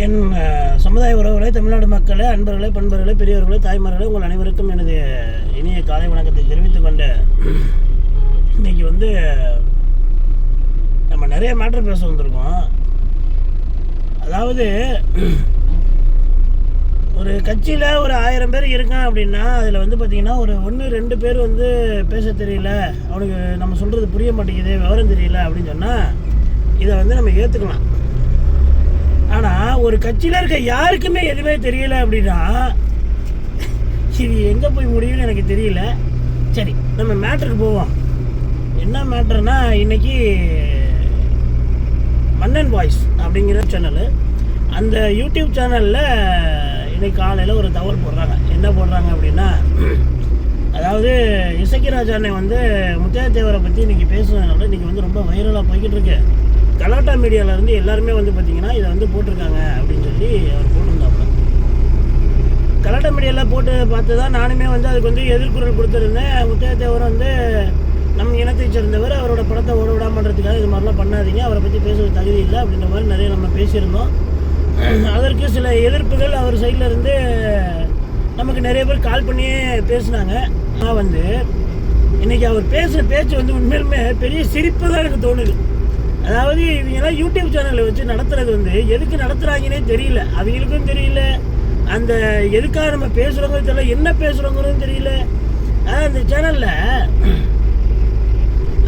என் சமுதாய உறவுகளை, தமிழ்நாடு மக்களே, அன்பர்களே, பண்பர்களே, பெரியவர்களே, தாய்மார்களே, உங்கள் அனைவருக்கும் எனது இனிய காலை வணக்கத்தை தெரிவித்துக் கொண்டு இன்றைக்கி நம்ம நிறைய மேட்ரு பேச வந்திருக்கோம். அதாவது ஒரு கட்சியில் ஒரு 1000 பேர் இருக்கான் அப்படின்னா அதில் பார்த்திங்கன்னா ஒரு 1-2 பேர் பேச தெரியல, அவனுக்கு நம்ம சொல்கிறது புரிய மாட்டேங்குது, விவரம் தெரியல அப்படின்னு சொன்னால் இதை நம்ம ஏற்றுக்கலாம். ஆனால் ஒரு கட்சியில் இருக்க யாருக்குமே எதுவுமே தெரியல அப்படின்னா இது எங்கே போய் முடியும்னு எனக்கு தெரியல. சரி, நம்ம மேட்ருக்கு போவோம். என்ன மேட்ருனா, இன்றைக்கி மன்னன் வாய்ஸ் அப்படிங்கிற சேனலு, அந்த யூடியூப் சேனலில் இன்றைக்கி காலையில் ஒரு தகவல் போடுறாங்க. என்ன போடுறாங்க அப்படின்னா, அதாவது இசக்கிராஜ் அண்ணன் முத்தையா தேவரை பற்றி இன்றைக்கி பேசுனதுனால இன்றைக்கி ரொம்ப வைரலாக போய்கிட்டு இருக்கு. கலாட்டா மீடியாவிலேருந்து எல்லாருமே பார்த்திங்கன்னா இதை போட்டிருக்காங்க அப்படின்னு சொல்லி அவர் போட்டிருந்தாப்புல. கலாட்டா மீடியாவில் போட்டு பார்த்து தான் நானுமே அதுக்கு எதிர்குரல் கொடுத்துருந்தேன். முத்தையா தேவர் நம் இனத்தை சேர்ந்தவர், அவரோட படத்தை ஓட விடாமன்றதுக்காக இது மாதிரிலாம் பண்ணாதீங்க, அவரை பற்றி பேசுவது தகுதி இல்லை அப்படின்ற மாதிரி நிறைய நம்ம பேசியிருந்தோம். அதற்கு சில எதிர்ப்புகள் அவர் சைடில் இருந்து நமக்கு நிறைய பேர் கால் பண்ணியே பேசினாங்க. நான் இன்றைக்கி அவர் பேசுகிற பேச்சு உண்மையிலுமே பெரிய சிரிப்பு தான் எனக்கு தோணுது. அதாவது இவங்கெல்லாம் யூடியூப் சேனலை வச்சு நடத்துறது எதுக்கு நடத்துகிறாங்கன்னே தெரியல, அவங்களுக்கும் தெரியல, அந்த எதுக்காக நம்ம பேசுகிறோங்கிறது தெரியல, என்ன பேசுகிறோங்கிறதும் தெரியல. அந்த சேனலில்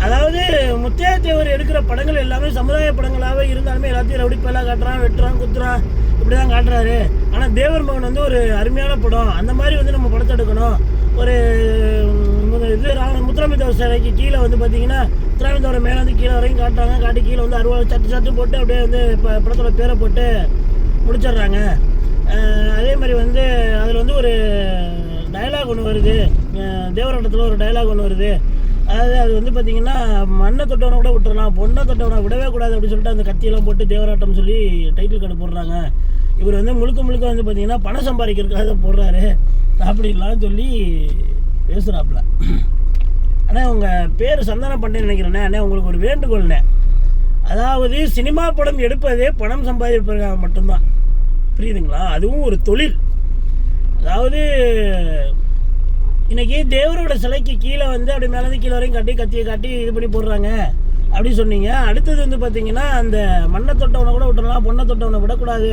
அதாவது முத்தையா தேவர் எடுக்கிற படங்கள் எல்லாமே சமுதாய படங்களாகவே இருந்தாலுமே எல்லாத்தையும் ரவுடிப்பெல்லாம் காட்டுறான், வெட்டுறான், குத்துறான், இப்படி தான் காட்டுறாரு. ஆனால் தேவர் மகன் ஒரு அருமையான படம், அந்த மாதிரி நம்ம படத்தை எடுக்கணும். ஒரு இது முத்துராமலிங்க சிலைக்கு கீழே பார்த்தீங்கன்னா முத்துராமலிங்க மேலே கீழே வரைக்கும் காட்டுறாங்க, காட்டி கீழே அருவாள் சட்டு போட்டு அப்படியே இப்போ படத்தோட பேரை போட்டு முடிச்சிடுறாங்க. அதே மாதிரி அதில் ஒரு டைலாக் ஒன்று வருது, தேவராட்டத்தில் ஒரு டைலாக் ஒன்று வருது. அதாவது அது பார்த்திங்கன்னா மண்ணை தொட்டவனை கூட விட்டுறலாம், பொண்ணை தொட்டவனை விடவே கூடாது அப்படின்னு சொல்லிட்டு அந்த கத்தியெல்லாம் போட்டு தேவராட்டம் சொல்லி டைட்டில் கார்டு போடுறாங்க. இவர் முழுக்க பார்த்திங்கன்னா பணம் சம்பாதிக்கிறதுக்காக போடுறாரு அப்படின்லாம் சொல்லி பேசுகிறாப்புல. ஆனால் உங்கள் பேர் சந்தானம் பண்ணேன்னு நினைக்கிறேண்ணே. அண்ணே, உங்களுக்கு ஒரு வேண்டுகோள்ண்ணே, அதாவது சினிமா படம் எடுப்பதே பணம் சம்பாதிப்பதற்காக மட்டும்தான், புரியுதுங்களா? அதுவும் ஒரு தொழில். அதாவது இன்றைக்கி தேவரோட சிலைக்கு கீழே அப்படி மேலே கீழே வரையும் கத்தியை காட்டி இது பண்ணி போடுறாங்க அப்படின்னு சொன்னீங்க. அடுத்தது பார்த்திங்கன்னா அந்த மண்ணை தொட்டவனை கூட விட்டுறலாம், பொண்ணை தொட்டவனை விடக்கூடாது,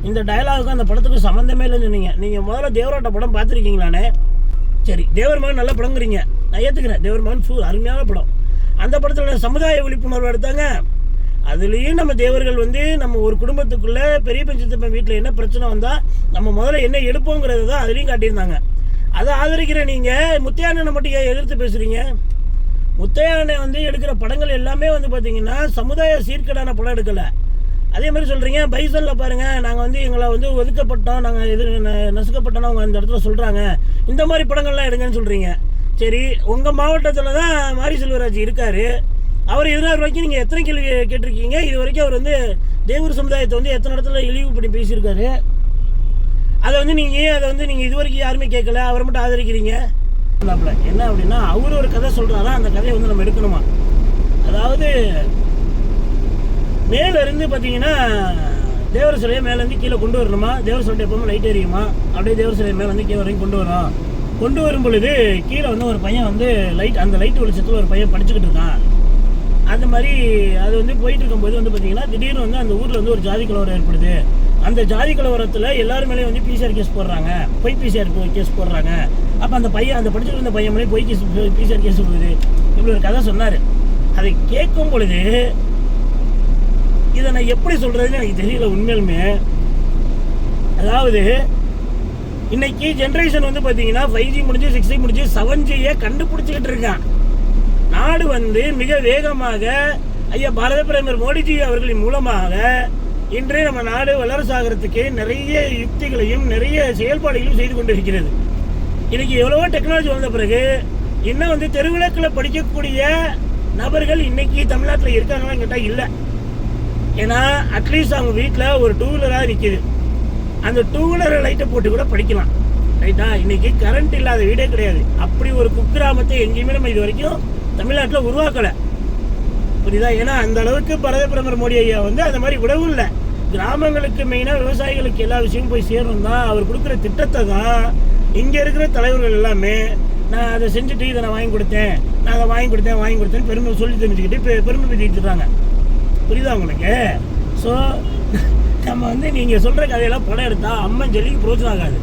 இந்த டயலாகுக்கும் அந்த படத்துக்கும் சம்மந்தமே இல்லைன்னு சொன்னீங்க. நீங்கள் முதல்ல தேவரோட படம் பார்த்துருக்கீங்களாண்ணே? சரி, தேவர் மகன் நல்ல படங்கிறீங்க, நான் ஏற்றுக்கிறேன். தேவர் மகன் அருமையான படம். அந்த படத்தில் சமுதாய விழிப்புணர்வு எடுத்தாங்க. அதுலேயும் நம்ம தேவர்கள் நம்ம ஒரு குடும்பத்துக்குள்ளே பெரிய பஞ்சத்தப்ப வீட்டில் என்ன பிரச்சனை வந்தால் நம்ம முதல்ல என்ன எடுப்போங்கிறது தான் அதுலேயும் காட்டியிருந்தாங்க. அதை ஆதரிக்கிற நீங்கள் முத்தையா அண்ணனை மட்டும் ஏன் எதிர்த்து பேசுகிறீங்க? முத்தையா அண்ணன் எடுக்கிற படங்கள் எல்லாமே பார்த்தீங்கன்னா சமுதாய சீர்கேடான படம் எடுக்கலை. அதே மாதிரி சொல்கிறீங்க பைசனில் பாருங்கள், நாங்கள் எங்களை ஒதுக்கப்பட்டோம், நாங்கள் எது நசுக்கப்பட்டோன்னா அவங்க அந்த இடத்துல சொல்கிறாங்க, இந்த மாதிரி படங்கள்லாம் எடுங்கன்னு சொல்கிறீங்க. சரி, உங்கள் மாவட்டத்தில் தான் மாரி செல்வராஜ் இருக்கார். அவர் எதிராக வரைக்கும் நீங்கள் எத்தனை கேள்வி கேட்டிருக்கீங்க? இது வரைக்கும் அவர் தேவர் சமுதாயத்தை எத்தனை இடத்துல இழிவு பண்ணி பேசியிருக்காரு. அதை நீங்கள் அதை நீங்கள் இது வரைக்கும் யாருமே கேட்கல, அவரை மட்டும் ஆதரிக்கிறீங்க. என்ன அப்படின்னா, அவர் ஒரு கதை சொல்கிறாரா, அந்த கதையை நம்ம எடுக்கணுமா? அதாவது மேலேருந்து பார்த்தீங்கன்னா தேவர் சிலையை மேலேருந்து கீழே கொண்டு வரணுமா, தேவர் சிலை எப்பவுமே லைட் எரியுமா, அப்படியே தேவர் சிலையை மேலேருந்து கீழே வரைக்கும் கொண்டு வரும் பொழுது கீழே ஒரு பையன் லைட், அந்த லைட் வெளிச்சத்தில் ஒரு பையன் படிச்சுக்கிட்டு இருக்கான். அந்த மாதிரி அது போயிட்டு இருக்கும்போது பார்த்தீங்கன்னா திடீர்னு அந்த ஊரில் ஒரு ஜாதி கலவரம் ஏற்படுது. அந்த ஜாதி கலவரத்தில் எல்லாரும் மேலேயும் பிசிஆர் கேஸ் போடுறாங்க, பொய் பிசிஆர் கேஸ் போடுறாங்க. அப்போ அந்த படிச்சுட்டு இருந்த பையன் மேலே பொய் பிசிஆர் கேஸ் போடுது, இப்படி ஒரு கதை சொன்னார். அதை கேட்கும் பொழுது இதை நான் எப்படி சொல்கிறதுன்னு எனக்கு தெரியல உண்மையிலுமே. அதாவது இன்னைக்கு ஜென்ரேஷன் பார்த்தீங்கன்னா 5G முடிஞ்சு 6G முடிஞ்சு 7Gயை கண்டுபிடிச்சிக்கிட்டு இருக்கான். நாடு மிக வேகமாக ஐயா பாரத பிரதமர் மோடிஜி அவர்களின் மூலமாக இன்றே நம்ம நாடு வல்லரசாகிறதுக்கு நிறைய யுக்திகளையும் நிறைய செயல்பாடுகளையும் செய்து கொண்டு இருக்கிறது. இன்னைக்கு எவ்வளவோ டெக்னாலஜி வந்த பிறகு இன்னும் தெருவிளக்கில் படிக்கக்கூடிய நபர்கள் இன்னைக்கு தமிழ்நாட்டில் இருக்காங்களான்னு கேட்டால் இல்லை. ஏன்னா அட்லீஸ்ட் அவங்க வீட்டில் ஒரு 2 வீலராக நிற்கிது, அந்த 2 வீலர் லைட்டை போட்டு கூட படிக்கலாம், ரைட்டா? இன்னைக்கு கரண்ட் இல்லாத வீடே கிடையாது. அப்படி ஒரு குக்கிராமத்தை எங்கேயுமே நம்ம இது வரைக்கும் தமிழ்நாட்டில் உருவாக்கலை, புரியுதா? ஏன்னா அந்த அளவுக்கு பாரத பிரதமர் மோடி ஐயா அந்த மாதிரி விடவும் இல்லை, கிராமங்களுக்கு மெயினாக விவசாயிகளுக்கு எல்லா விஷயமும் போய் சேரணும் தான் அவர் கொடுக்குற திட்டத்தை தான் இங்கே இருக்கிற தலைவர்கள் எல்லாமே நான் அதை செஞ்சுட்டு இதை நான் வாங்கி கொடுத்தேன், நான் அதை வாங்கி கொடுத்தேன்னு பெருமை சொல்லி தெரிஞ்சுக்கிட்டு இப்போ பெருமை பற்றிட்டுருக்காங்க. புரியுதா உங்களுக்கு? ஸோ நம்ம வந்து நீங்கள் சொல்கிற கதையெல்லாம் படம் எடுத்தால் அம்மன் ஜல்லிக்கு பிரோஜனம் ஆகாது.